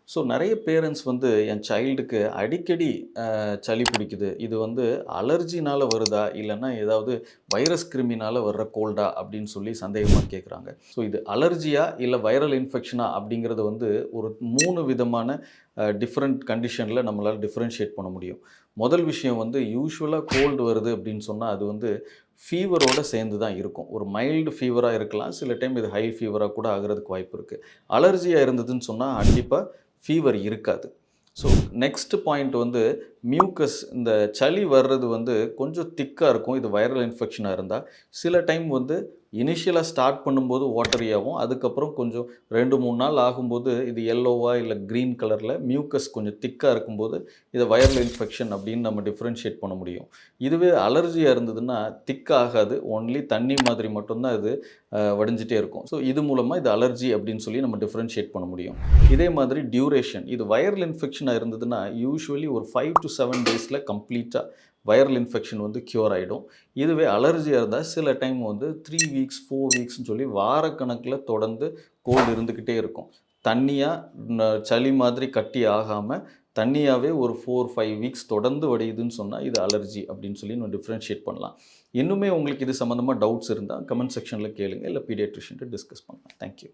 So நெறைய parents வந்து என் சைல்டுக்கு அடிக்கடி சளி பிடிக்குது. இது வந்து அலர்ஜினால வருதா? இல்லன்னா ஏதாவது வைரஸ் கிருமினால வர்ற கோல்டா? அப்படின்னு சொல்லி சந்தேகமா கேட்குறாங்க. ஸோ இது அலர்ஜியா? இல்ல வைரல் இன்ஃபெக்ஷனா? அப்படிங்கிறது வந்து ஒரு 3 விதமான டிஃபரண்ட் கண்டிஷன்ல நம்மளால டிஃபரன்ஷியேட் பண்ண முடியும். முதல் விஷயம் வந்து யூசுவலா கோல்டு வருது அப்படின்னு சொன்னா, அது வந்து ஃபீவரோட சேர்ந்து தான் இருக்கும். ஒரு மைல்டு ஃபீவரா இருக்கலாம். சில டைம் இது ஹை ஃபீவரா கூட ஆகுறதுக்கு வாய்ப்பு இருக்கு. அலர்ஜியா இருந்ததுன்னு சொன்னா, கண்டிப்பா ஃபீவர் இருக்காது. ஸோ நெக்ஸ்ட் பாயிண்ட் வந்து மியூக்கஸ் இந்த சளி வர்றது வந்து கொஞ்சம் திக்கா இருக்கும். இது வைரல் இன்ஃபெக்ஷனா இருந்தா. சில டைம் வந்து இனிஷியலா ஸ்டார்ட் பண்ணும்போது வாட்டரியாவும், அதுக்கப்புறம் கொஞ்சம் 2, 3 நாள் ஆகும்போது இது எல்லோவா இல்ல கிரீன் கலர்ல மியூக்கஸ் கொஞ்சம் திக்கா இருக்கும்போது, இத வைரல் இன்ஃபெக்ஷன் அப்படின்னு நம்ம டிஃபரன்ஷியேட் பண்ண முடியும். இதுவே அலர்ஜியா இருந்ததுன்னா திக் ஆகாது. ஒன்லி தண்ணி மாதிரி மட்டும் தான் இது வடிஞ்சிட்டே இருக்கும். ஸோ இது மூலமா இது அலர்ஜி அப்படின்னு சொல்லி நம்ம டிஃபரன்ஷியேட் பண்ண முடியும். இதே மாதிரி டியூரேஷன் இது வைரல் இன்ஃபெக்ஷனா இருந்ததுன்னா, யூசுவலி ஒரு 5 to 7 டேஸ்ல கம்ப்ளீட்டா வைரல் இன்ஃபெக்ஷன் வந்து கியூர் ஆயிடும். இதுவே அலர்ஜியா இருந்தா சில டைம் வந்து 3 வீக்ஸ், 4 வீக்ஸ்ன்னு சொல்லி வாரக்கணக்குல தொடர்ந்து கோல்டு இருந்துகிட்டே இருக்கும். தண்ணியா சளி மாதிரி கட்டி ஆகாம, தண்ணியாவே ஒரு 4, 5 வீக்ஸ் தொடர்ந்து வடியுதுன்னு சொன்னா, இது அலர்ஜி அப்படின்னு சொல்லி நம்ம டிஃபரன்ஷியேட் பண்ணலாம். இன்னுமே உங்களுக்கு இது சம்மந்தமா டவுட்ஸ் இருந்தா கமெண்ட் செக்ஷன்ல கேளுங்க. இல்ல பீடியாட்ரிஷியன்ட்ட டிஸ்கஸ் பண்ணலாம். Thank you.